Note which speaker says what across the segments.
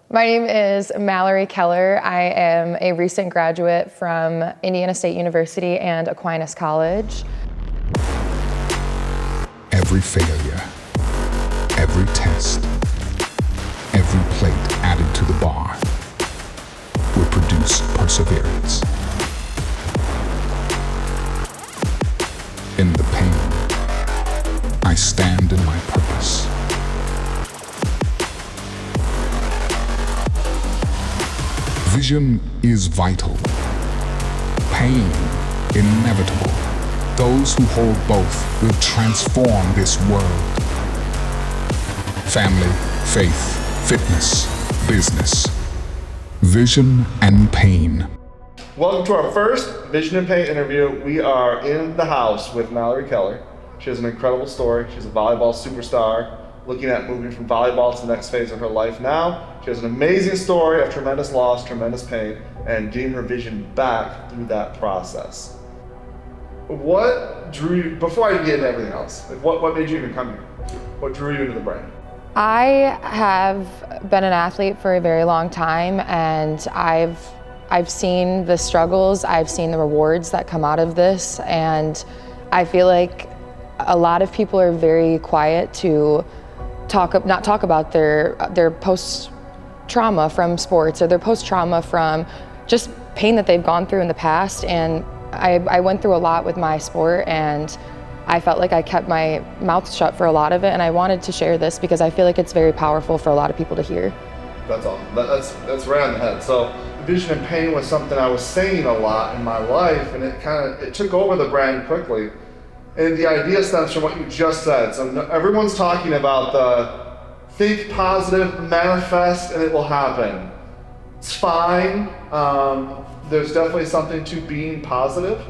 Speaker 1: My name is Mallory Keller. I am a recent graduate from Indiana State University and Aquinas College.
Speaker 2: Every failure, every test, every plate added to the bar will produce perseverance. In the pain, I stand in my purpose. Vision is vital. Pain, inevitable. Those who hold both will transform this world. Family, faith, fitness, business. Vision and pain.
Speaker 3: Welcome to our first Vision and Pain interview. We are in the house with Mallory Keller. She has an incredible story. She's a volleyball superstar, looking at moving from volleyball to the next phase of her life now. She has an amazing story of tremendous loss, tremendous pain, and getting her vision back through that process. What drew you, before I get into everything else, what made you even come here? What drew you into the brand?
Speaker 1: I have been an athlete for a very long time, and I've seen the struggles, I've seen the rewards that come out of this, and I feel like a lot of people are very quiet to not talk about their post-trauma from sports or their post-trauma from just pain that they've gone through in the past. And I went through a lot with my sport, and I felt like I kept my mouth shut for a lot of it, and I wanted to share this because I feel like it's very powerful for a lot of people to hear.
Speaker 3: That's awesome. That's right on the head. So vision and pain was something I was saying a lot in my life, and it took over the brand quickly. And the idea stems from what you just said. So everyone's talking about the think positive, manifest, and it will happen. It's fine. There's definitely something to being positive.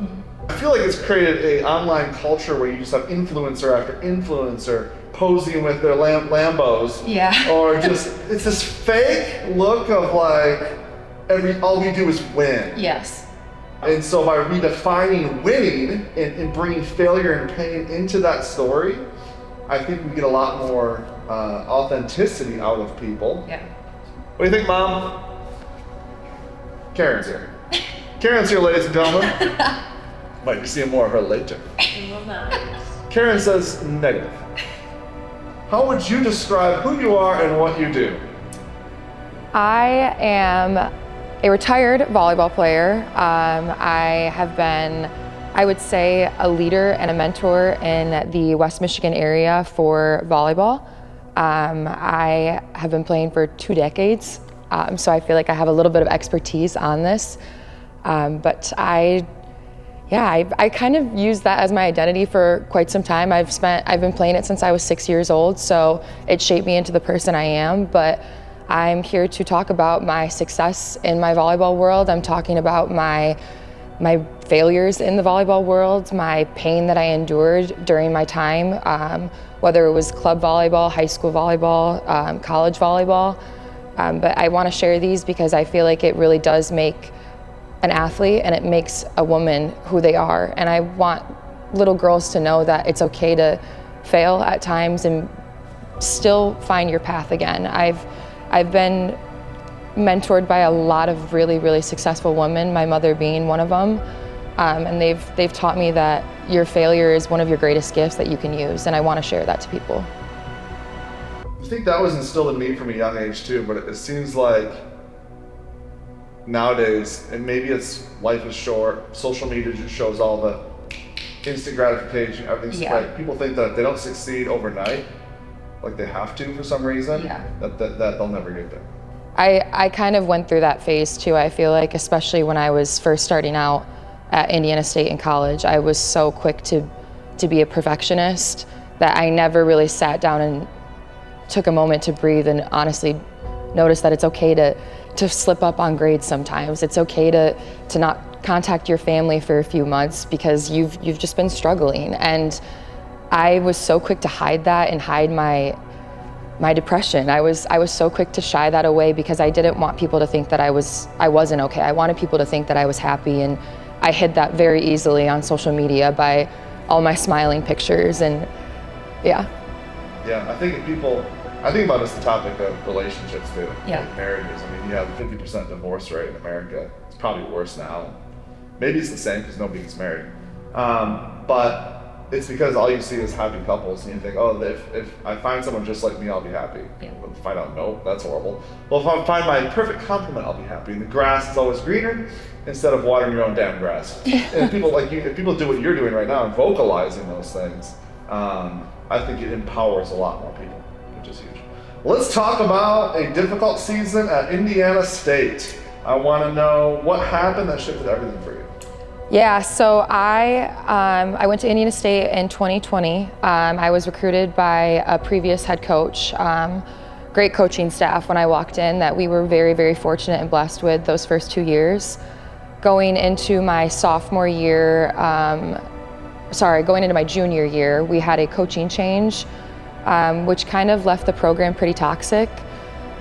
Speaker 3: I feel like it's created an online culture where you just have influencer after influencer posing with their Lambos.
Speaker 1: Yeah.
Speaker 3: Or just, it's this fake look of like, all we do is win.
Speaker 1: Yes.
Speaker 3: And so by redefining winning and bringing failure and pain into that story, I think we get a lot more authenticity out of people.
Speaker 1: Yeah.
Speaker 3: What do you think, Mom? Karen's here. Karen's here, ladies and gentlemen. Might be seeing more of her later. Karen says negative. How would you describe who you are and what you do?
Speaker 1: I am a retired volleyball player. I have been, I would say, a leader and a mentor in the West Michigan area for volleyball. I have been playing for 2 decades, so I feel like I have a little bit of expertise on this. But I kind of used that as my identity for quite some time. I've been playing it since I was 6 years old, so it shaped me into the person I am. But I'm here to talk about my success in my volleyball world. I'm talking about my failures in the volleyball world, my pain that I endured during my time, whether it was club volleyball, high school volleyball, college volleyball. But I want to share these because I feel like it really does make an athlete, and it makes a woman who they are. And I want little girls to know that it's okay to fail at times and still find your path again. I've been mentored by a lot of really, really successful women, my mother being one of them. And they've taught me that your failure is one of your greatest gifts that you can use, and I want to share that to people.
Speaker 3: I think that was instilled in me from a young age too, but it seems like nowadays, and maybe it's life is short, social media just shows all the instant gratification, everything's great. People think that if they don't succeed overnight, like they have to for some reason, that they'll never get there.
Speaker 1: I kind of went through that phase too, I feel like, especially when I was first starting out at Indiana State in college. I was so quick to be a perfectionist that I never really sat down and took a moment to breathe and honestly notice that it's okay to slip up on grades sometimes. It's okay to not contact your family for a few months because you've just been struggling. And I was so quick to hide that and hide my depression. I was so quick to shy that away because I didn't want people to think that I wasn't okay. I wanted people to think that I was happy, and I hid that very easily on social media by all my smiling pictures. And yeah,
Speaker 3: I think if people, I think about this the topic of relationships too.
Speaker 1: Yeah.
Speaker 3: Like marriages. I mean, you have a 50% divorce rate in America. It's probably worse now. Maybe it's the same because nobody gets married. But it's because all you see is happy couples, and you think, oh, if I find someone just like me, I'll be happy.
Speaker 1: Yeah.
Speaker 3: But find out, no, that's horrible. Well, if I find my perfect complement, I'll be happy. And the grass is always greener instead of watering your own damn grass. And people like you, if people do what you're doing right now and vocalizing those things, I think it empowers a lot more people, which is huge. Let's talk about a difficult season at Indiana State. I want to know what happened that shifted everything for you.
Speaker 1: Yeah, so I went to Indiana State in 2020. I was recruited by a previous head coach. Great coaching staff when I walked in that we were very, very fortunate and blessed with those first 2 years. Going into my sophomore year, going into my junior year, we had a coaching change, which kind of left the program pretty toxic.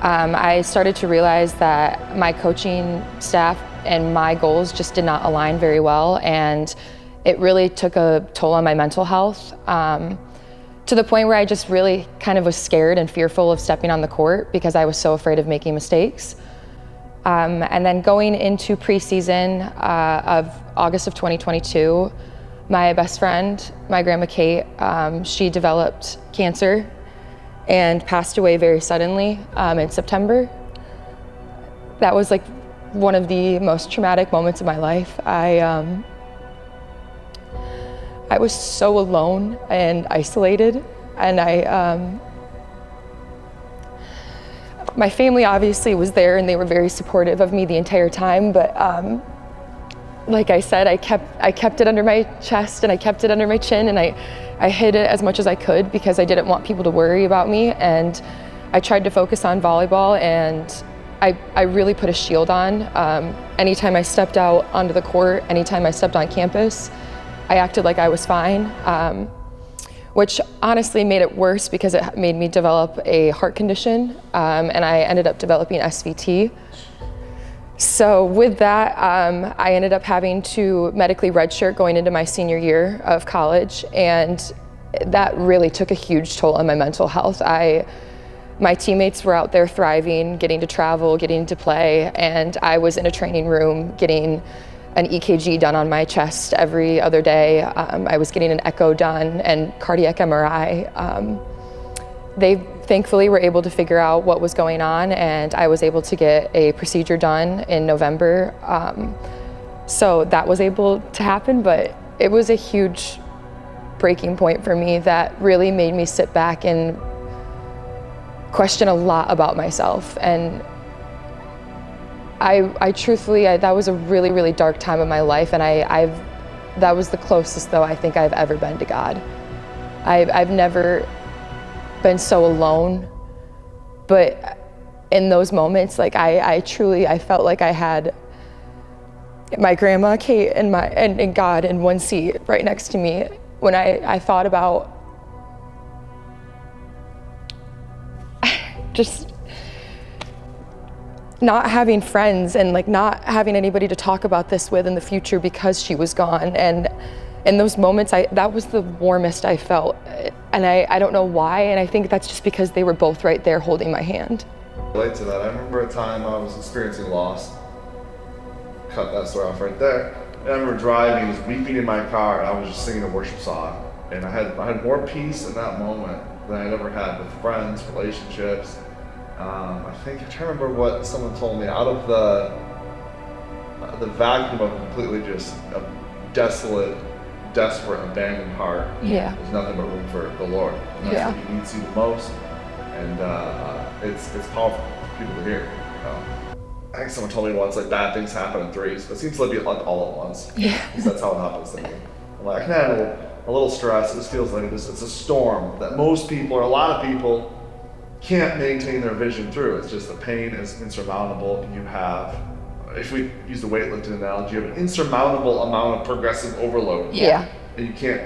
Speaker 1: I started to realize that my coaching staff and my goals just did not align very well, and it really took a toll on my mental health, to the point where I just really kind of was scared and fearful of stepping on the court because I was so afraid of making mistakes. And then going into preseason of August of 2022, my best friend, my grandma Kate, she developed cancer and passed away very suddenly in September. That was like one of the most traumatic moments of my life. I was so alone and isolated, and my family obviously was there and they were very supportive of me the entire time, but like I said, I kept it under my chest and I kept it under my chin, and I hid it as much as I could because I didn't want people to worry about me, and I tried to focus on volleyball, and I really put a shield on. Anytime I stepped out onto the court, anytime I stepped on campus, I acted like I was fine, which honestly made it worse because it made me develop a heart condition, and I ended up developing SVT. So with that, I ended up having to medically redshirt going into my senior year of college, and that really took a huge toll on my mental health. My teammates were out there thriving, getting to travel, getting to play, and I was in a training room getting an EKG done on my chest every other day. I was getting an echo done and cardiac MRI. They thankfully were able to figure out what was going on, and I was able to get a procedure done in November. So that was able to happen, but it was a huge breaking point for me that really made me sit back and question a lot about myself. And I truthfully, that was a really, really dark time of my life, and that was the closest though I think I've ever been to God. I've never been so alone, but in those moments, like I felt like I had my grandma Kate and God in one seat right next to me when I thought about just not having friends and like not having anybody to talk about this with in the future because she was gone. And in those moments, that was the warmest I felt. And I don't know why, and I think that's just because they were both right there holding my hand.
Speaker 3: Relate to that. I remember a time I was experiencing loss. Cut that story off right there. And I remember driving, I was weeping in my car, and I was just singing a worship song. And I had more peace in that moment than I'd ever had with friends, relationships. I'm trying to remember what someone told me. Out of the vacuum of completely just a desolate, desperate, abandoned heart, there's nothing but room for the Lord. And that's what He needs you the most. And it's powerful for people to hear. I think someone told me once, like, bad things happen in threes, but it seems to be like all at once. Yeah. Because that's how it happens to me. I'm like, I can handle a little stress. This feels like it's a storm that most people, or a lot of people, can't maintain their vision through. It's just the pain is insurmountable. You have, if we use the weightlifting analogy, you have an insurmountable amount of progressive overload.
Speaker 1: Yeah.
Speaker 3: And you can't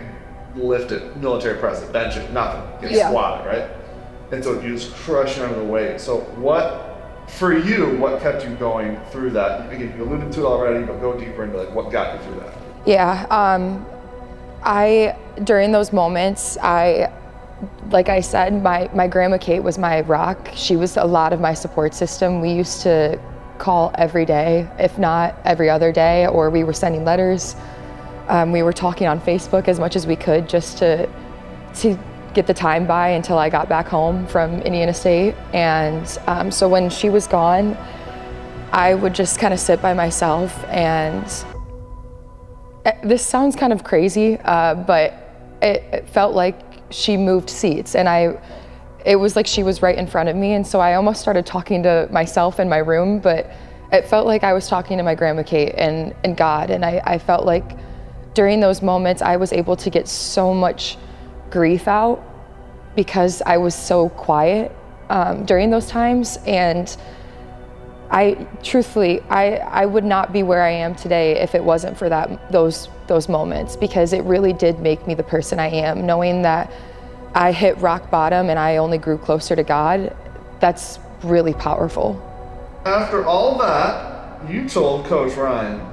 Speaker 3: lift it, military press it, bench it, nothing. You can't squat it, right? And so you just crush under the weight. So for you, what kept you going through that? Again, you alluded to it already, but go deeper into like what got you through that.
Speaker 1: Yeah, during those moments, I like I said, my grandma Kate was my rock. She was a lot of my support system. We used to call every day, if not every other day, or we were sending letters. We were talking on Facebook as much as we could just to get the time by until I got back home from Indiana State. And so when she was gone, I would just kind of sit by myself, and this sounds kind of crazy, but it felt like she moved seats, and it was like she was right in front of me, and so I almost started talking to myself in my room, but it felt like I was talking to my grandma Kate and God, and I felt like during those moments I was able to get so much grief out because I was so quiet during those times. And truthfully, I would not be where I am today if it wasn't for those moments, because it really did make me the person I am. Knowing that I hit rock bottom and I only grew closer to God, that's really powerful.
Speaker 3: After all that, you told Coach Ryan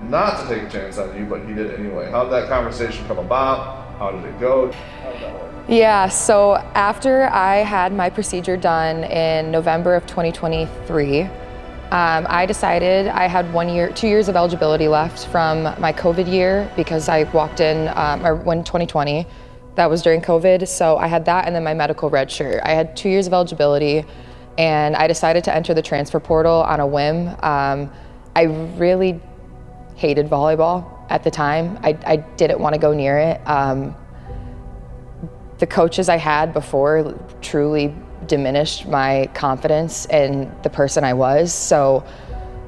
Speaker 3: not to take a chance on you, but he did anyway. How did that conversation come about? How did it go? How did that work?
Speaker 1: Yeah, so after I had my procedure done in November of 2023, I decided I had 2 years of eligibility left from my COVID year, because I walked in, when 2020, that was during COVID. So I had that and then my medical red shirt. I had 2 years of eligibility, and I decided to enter the transfer portal on a whim. I really hated volleyball at the time. I didn't want to go near it. The coaches I had before truly diminished my confidence in the person I was. So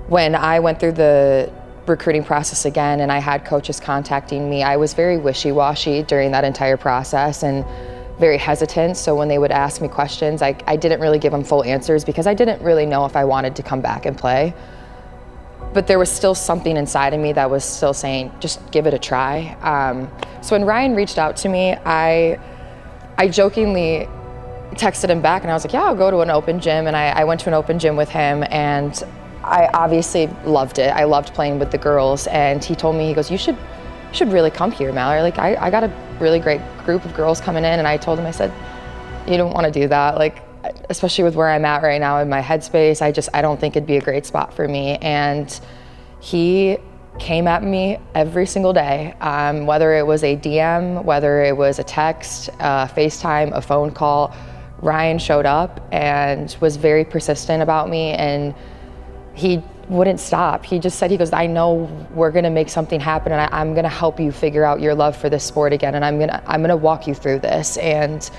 Speaker 1: when I went through the recruiting process again and I had coaches contacting me, I was very wishy-washy during that entire process and very hesitant. So when they would ask me questions, I didn't really give them full answers because I didn't really know if I wanted to come back and play. But there was still something inside of me that was still saying, just give it a try. So when Ryan reached out to me, I jokingly texted him back and I was like, yeah, I'll go to an open gym. And I went to an open gym with him, and I obviously loved it. I loved playing with the girls. And he told me, he goes, you should really come here, Mallory. Like, I got a really great group of girls coming in. And I told him, I said, you don't want to do that. Like, especially with where I'm at right now in my headspace, I don't think it'd be a great spot for me. And he came at me every single day, whether it was a DM, whether it was a text, FaceTime, a phone call. Ryan showed up and was very persistent about me, and he wouldn't stop. He just said, he goes, I know we're gonna make something happen, and I'm gonna help you figure out your love for this sport again, and I'm gonna walk you through this. And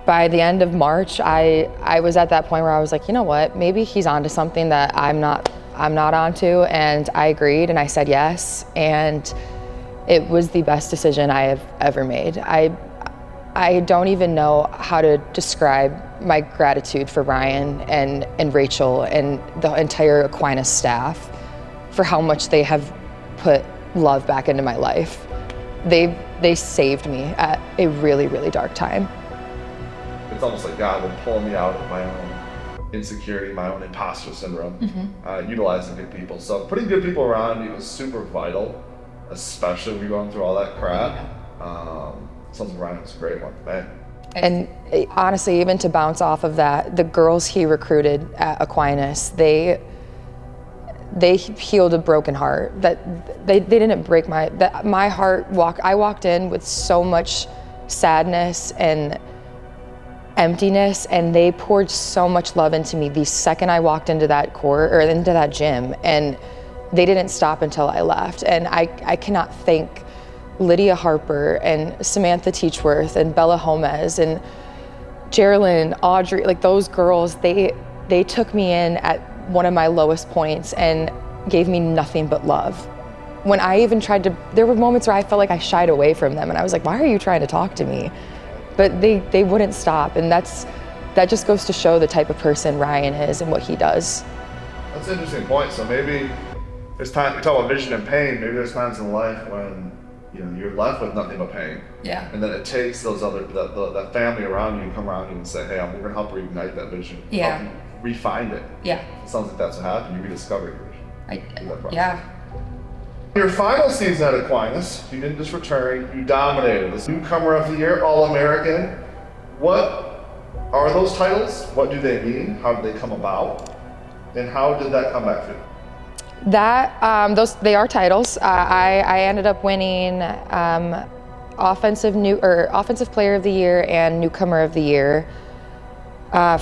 Speaker 1: by the end of March, I was at that point where I was like, you know what, maybe he's onto something that I'm not onto, and I agreed and I said yes, and it was the best decision I have ever made. I don't even know how to describe my gratitude for Ryan and Rachel and the entire Aquinas staff for how much they have put love back into my life. They saved me at a really, really dark time.
Speaker 3: It's almost like God would pull me out of my own insecurity, my own imposter syndrome, utilizing good people. So putting good people around you is super vital, especially when you're going through all that crap. Sounds like Ryan was a great one, man.
Speaker 1: And honestly, even to bounce off of that, the girls he recruited at Aquinas, they healed a broken heart. That they didn't break my heart. I walked in with so much sadness and emptiness, and they poured so much love into me the second I walked into that court or into that gym, and they didn't stop until I left. And I cannot thank Lydia Harper and Samantha Teachworth and Bella Gomez and Geraldine, Audrey, like those girls, they took me in at one of my lowest points and gave me nothing but love. When I even there were moments where I felt like I shied away from them, and I was like, why are you trying to talk to me? But they wouldn't stop, and that just goes to show the type of person Ryan is and what he does.
Speaker 3: That's an interesting point. So maybe there's time, we talk about vision and pain, maybe there's times in life when you're left with nothing but pain.
Speaker 1: Yeah.
Speaker 3: And then it takes those that family around you to come around you and say, hey, we're gonna help reignite that vision.
Speaker 1: Yeah.
Speaker 3: Help you refine it.
Speaker 1: Yeah.
Speaker 3: It sounds like that's what happened. You rediscovered your vision.
Speaker 1: Yeah.
Speaker 3: Your final season at Aquinas, you didn't just return, you dominated. This newcomer of the year, All-American. What are those titles? What do they mean? How did they come about? And how did that come back for you?
Speaker 1: They are titles. I ended up winning offensive player of the year and newcomer of the year,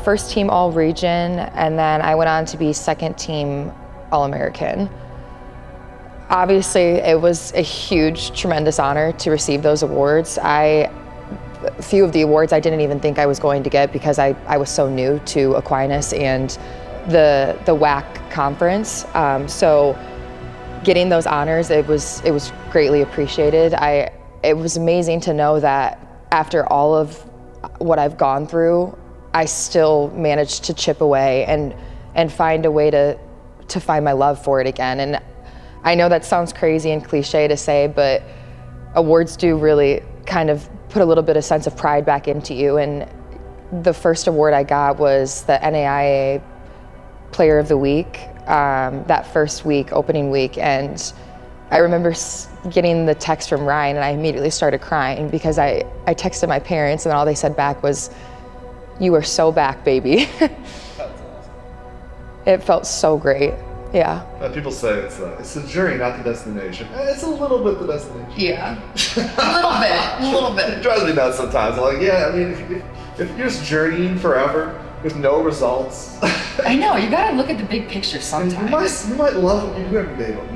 Speaker 1: first team all region, and then I went on to be second team All-American. Obviously, it was a huge, tremendous honor to receive those awards. A few of the awards I didn't even think I was going to get because I was so new to Aquinas and the WAC conference. So getting those honors, it was greatly appreciated. It was amazing to know that after all of what I've gone through, I still managed to chip away and find a way to find my love for it again. And I know that sounds crazy and cliche to say, but awards do really kind of put a little bit of sense of pride back into you. And the first award I got was the NAIA Player of the Week, that first week, opening week. And I remember getting the text from Ryan and I immediately started crying because I texted my parents and all they said back was, "You are so back, baby."
Speaker 3: That's awesome.
Speaker 1: It felt so great. Yeah.
Speaker 3: People say it's the journey, not the destination. It's a little bit the destination.
Speaker 1: Yeah. a little bit.
Speaker 3: It drives me nuts sometimes. I'm like, yeah, I mean, if you're just journeying forever with no results.
Speaker 4: I know, you gotta look at the big picture sometimes.
Speaker 3: You might love what you do every day, but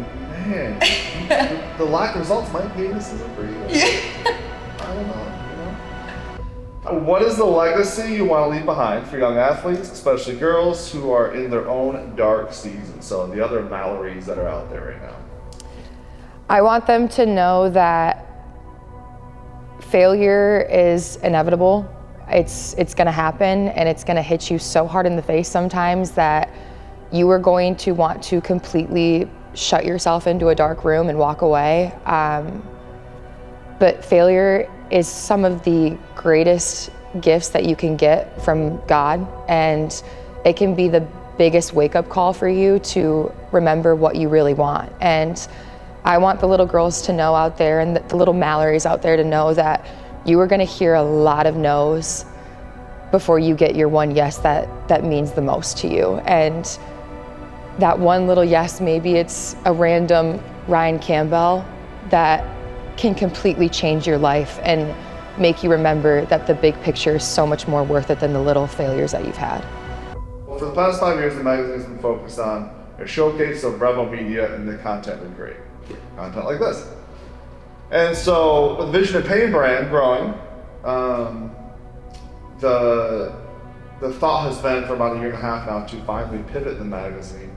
Speaker 3: man, the lack of results might be this isn't for you. I don't know. What is the legacy you want to leave behind for young athletes, especially girls who are in their own dark season? So the other Mallorys that are out there right now.
Speaker 1: I want them to know that failure is inevitable. It's going to happen, and it's going to hit you so hard in the face sometimes that you are going to want to completely shut yourself into a dark room and walk away. But failure is some of the greatest gifts that you can get from God, and it can be the biggest wake-up call for you to remember what you really want. And I want the little girls to know out there, and the little Mallorys out there to know that you are going to hear a lot of no's before you get your one yes that means the most to you. And that one little yes, maybe it's a random Ryan Campbell that can completely change your life and make you remember that the big picture is so much more worth it than the little failures that you've had.
Speaker 3: Well, for the past 5 years, the magazine has been focused on a showcase of Revo media and the content we create. Content like this. And so, with the Vision and Pain brand growing, the thought has been for about a year and a half now to finally pivot the magazine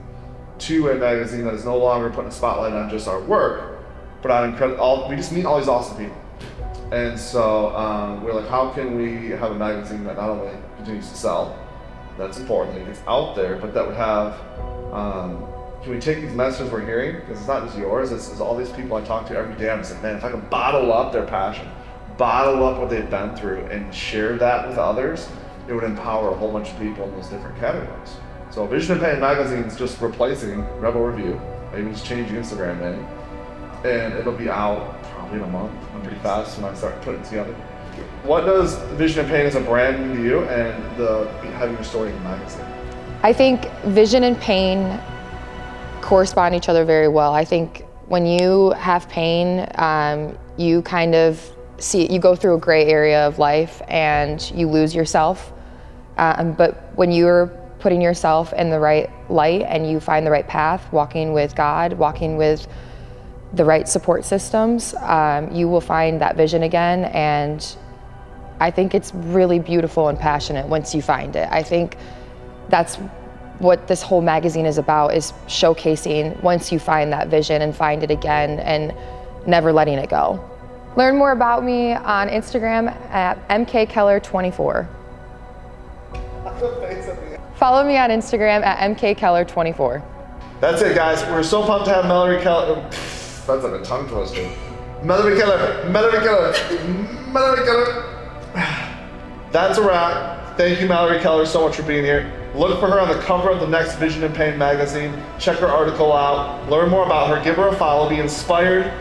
Speaker 3: to a magazine that is no longer putting a spotlight on just our work, but on we just meet all these awesome people. And so we're like, how can we have a magazine that not only continues to sell, that's important, that it gets out there, but that would have, can we take these messages we're hearing, because it's not just yours, it's all these people I talk to every day, I'm just like, man, if I can bottle up their passion, bottle up what they've been through, and share that with others, it would empower a whole bunch of people in those different categories. So Vision and Pain magazine is just replacing Revo Review, maybe just changing Instagram name, and it'll be out probably in a month. I'm pretty fast when I start putting it together. What does Vision and Pain as a brand mean to you, and having your story in the magazine? I
Speaker 1: think Vision and Pain correspond each other very well. I think when you have pain, you kind of you go through a gray area of life and you lose yourself. But when you're putting yourself in the right light and you find the right path, walking with God, walking with the right support systems, you will find that vision again. And I think it's really beautiful and passionate once you find it. I think that's what this whole magazine is about, is showcasing once you find that vision and find it again and never letting it go. Learn more about me on Instagram at mkkeller24. Follow me on Instagram at mkkeller24.
Speaker 3: That's it, guys. We're so pumped to have Mallory Keller. That's like a tongue twister. Mallory Keller. That's a wrap. Thank you, Mallory Keller, so much for being here. Look for her on the cover of the next Vision and Pain magazine. Check her article out. Learn more about her. Give her a follow. Be inspired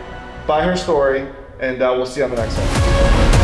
Speaker 3: by her story. And we'll see you on the next one.